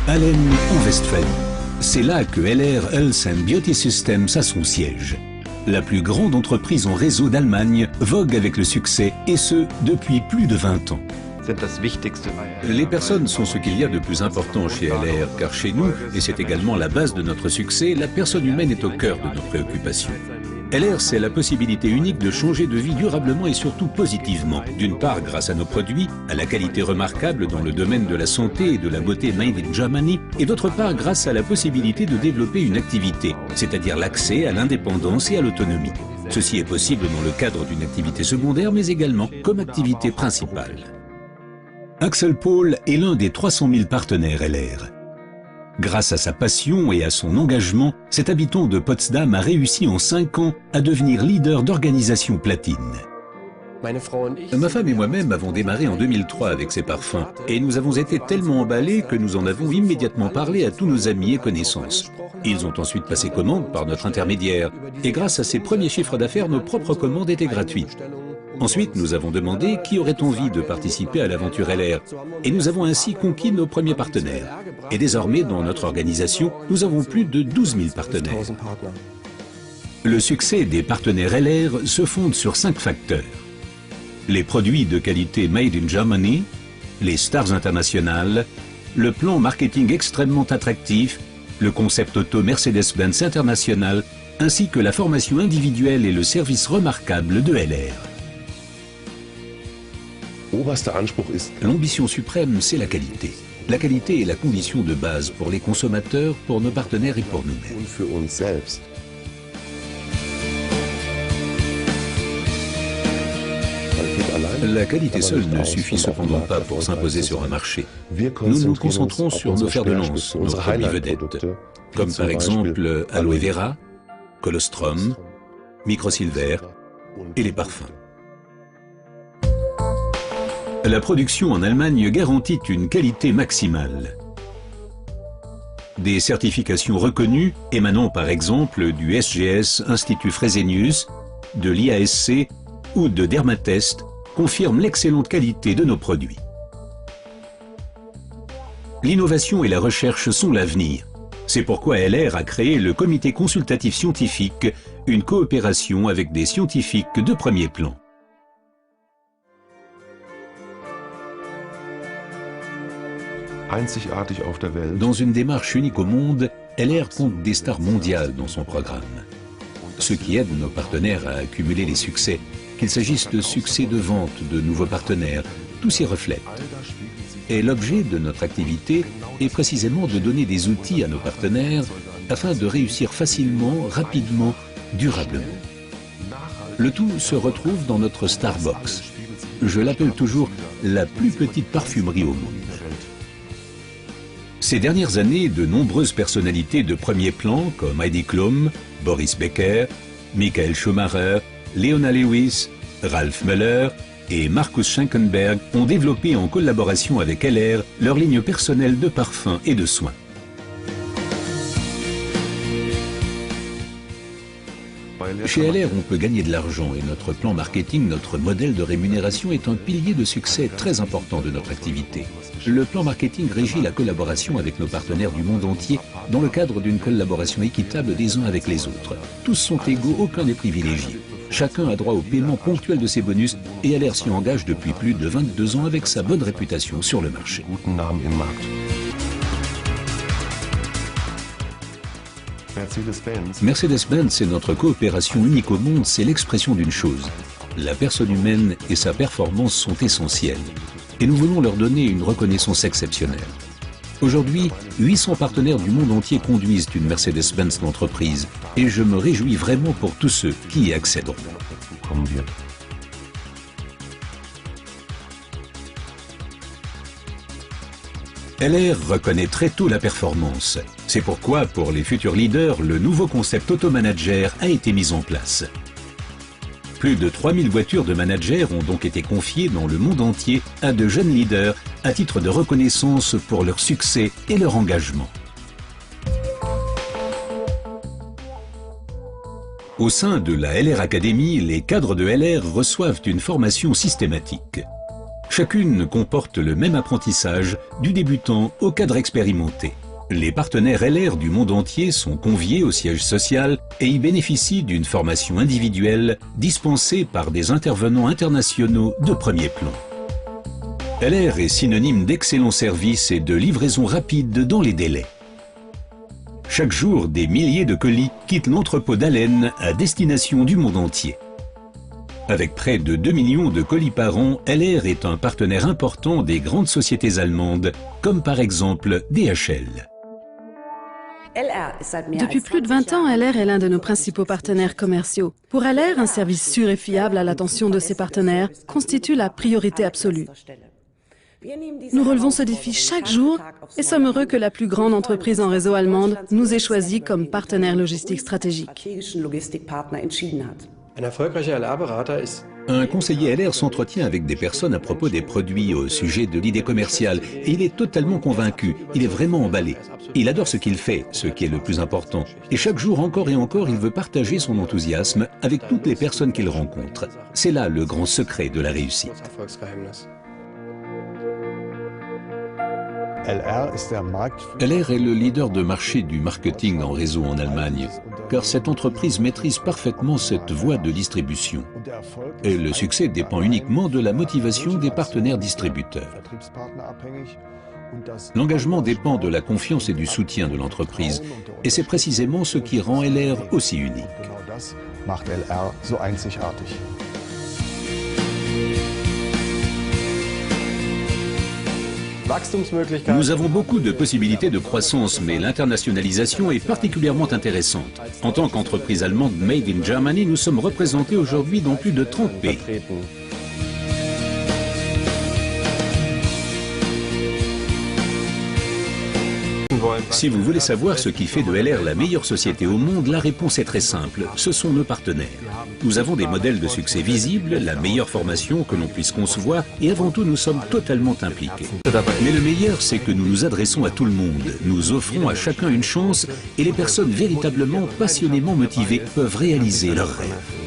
Allen en Westphalie. C'est là que LR Health and Beauty Systems a son siège. La plus grande entreprise en réseau d'Allemagne vogue avec le succès, et ce, depuis plus de 20 ans. Les personnes sont ce qu'il y a de plus important chez LR, car chez nous, et c'est également la base de notre succès, la personne humaine est au cœur de nos préoccupations. LR, c'est la possibilité unique de changer de vie durablement et surtout positivement. D'une part, grâce à nos produits, à la qualité remarquable dans le domaine de la santé et de la beauté made in Germany, et d'autre part, grâce à la possibilité de développer une activité, c'est-à-dire l'accès à l'indépendance et à l'autonomie. Ceci est possible dans le cadre d'une activité secondaire, mais également comme activité principale. Axel Paul est l'un des 300 000 partenaires LR. Grâce à sa passion et à son engagement, cet habitant de Potsdam a réussi en 5 ans à devenir leader d'organisation platine. Ma femme et moi-même avons démarré en 2003 avec ces parfums et nous avons été tellement emballés que nous en avons immédiatement parlé à tous nos amis et connaissances. Ils ont ensuite passé commande par notre intermédiaire et grâce à ces premiers chiffres d'affaires, nos propres commandes étaient gratuites. Ensuite, nous avons demandé qui aurait envie de participer à l'aventure LR et nous avons ainsi conquis nos premiers partenaires. Et désormais, dans notre organisation, nous avons plus de 12 000 partenaires. Le succès des partenaires LR se fonde sur 5 facteurs. Les produits de qualité made in Germany, les stars internationales, le plan marketing extrêmement attractif, le concept auto Mercedes-Benz International, ainsi que la formation individuelle et le service remarquable de LR. L'ambition suprême, c'est la qualité. La qualité est la condition de base pour les consommateurs, pour nos partenaires et pour nous-mêmes. La qualité seule ne suffit cependant pas pour s'imposer sur un marché. Nous nous concentrons sur nos fers de lance, nos produits vedettes, comme par exemple Aloe Vera, Colostrum, Microsilver et les parfums. La production en Allemagne garantit une qualité maximale. Des certifications reconnues émanant par exemple du SGS Institut Fresenius, de l'IASC ou de Dermatest confirment l'excellente qualité de nos produits. L'innovation et la recherche sont l'avenir. C'est pourquoi LR a créé le Comité consultatif scientifique, une coopération avec des scientifiques de premier plan. Dans une démarche unique au monde, LR compte des stars mondiales dans son programme. Ce qui aide nos partenaires à accumuler les succès, qu'il s'agisse de succès de vente, de nouveaux partenaires, tout s'y reflète. Et l'objet de notre activité est précisément de donner des outils à nos partenaires afin de réussir facilement, rapidement, durablement. Le tout se retrouve dans notre Starbox. Je l'appelle toujours la plus petite parfumerie au monde. Ces dernières années, de nombreuses personnalités de premier plan comme Heidi Klum, Boris Becker, Michael Schumacher, Leona Lewis, Ralph Müller et Markus Schenkenberg ont développé en collaboration avec LR leur ligne personnelle de parfums et de soins. Chez LR, on peut gagner de l'argent et notre plan marketing, notre modèle de rémunération est un pilier de succès très important de notre activité. Le plan marketing régit la collaboration avec nos partenaires du monde entier dans le cadre d'une collaboration équitable des uns avec les autres. Tous sont égaux, aucun n'est privilégié. Chacun a droit au paiement ponctuel de ses bonus et LR s'y engage depuis plus de 22 ans avec sa bonne réputation sur le marché. Mercedes-Benz et notre coopération unique au monde, c'est l'expression d'une chose. La personne humaine et sa performance sont essentielles. Et nous voulons leur donner une reconnaissance exceptionnelle. Aujourd'hui, 800 partenaires du monde entier conduisent une Mercedes-Benz d'entreprise et je me réjouis vraiment pour tous ceux qui y accéderont. LR reconnaît très tôt la performance. C'est pourquoi, pour les futurs leaders, le nouveau concept Auto-Manager a été mis en place. Plus de 3000 voitures de managers ont donc été confiées dans le monde entier à de jeunes leaders à titre de reconnaissance pour leur succès et leur engagement. Au sein de la LR Academy, les cadres de LR reçoivent une formation systématique. Chacune comporte le même apprentissage, du débutant au cadre expérimenté. Les partenaires LR du monde entier sont conviés au siège social et y bénéficient d'une formation individuelle dispensée par des intervenants internationaux de premier plan. LR est synonyme d'excellent service et de livraison rapide dans les délais. Chaque jour, des milliers de colis quittent l'entrepôt d'Allen à destination du monde entier. Avec près de 2 millions de colis par an, LR est un partenaire important des grandes sociétés allemandes, comme par exemple DHL. Depuis plus de 20 ans, LR est l'un de nos principaux partenaires commerciaux. Pour LR, un service sûr et fiable à l'attention de ses partenaires constitue la priorité absolue. Nous relevons ce défi chaque jour et sommes heureux que la plus grande entreprise en réseau allemande nous ait choisis comme partenaire logistique stratégique. Un conseiller LR s'entretient avec des personnes à propos des produits au sujet de l'idée commerciale et il est totalement convaincu, il est vraiment emballé. Il adore ce qu'il fait, ce qui est le plus important. Et chaque jour, encore et encore, il veut partager son enthousiasme avec toutes les personnes qu'il rencontre. C'est là le grand secret de la réussite. LR est le leader de marché du marketing en réseau en Allemagne, car cette entreprise maîtrise parfaitement cette voie de distribution. Et le succès dépend uniquement de la motivation des partenaires distributeurs. L'engagement dépend de la confiance et du soutien de l'entreprise, et c'est précisément ce qui rend LR aussi unique. Nous avons beaucoup de possibilités de croissance, mais l'internationalisation est particulièrement intéressante. En tant qu'entreprise allemande Made in Germany, nous sommes représentés aujourd'hui dans plus de 30 pays. Si vous voulez savoir ce qui fait de LR la meilleure société au monde, la réponse est très simple, ce sont nos partenaires. Nous avons des modèles de succès visibles, la meilleure formation que l'on puisse concevoir et avant tout nous sommes totalement impliqués. Mais le meilleur, c'est que nous nous adressons à tout le monde, nous offrons à chacun une chance et les personnes véritablement passionnément motivées peuvent réaliser leurs rêves.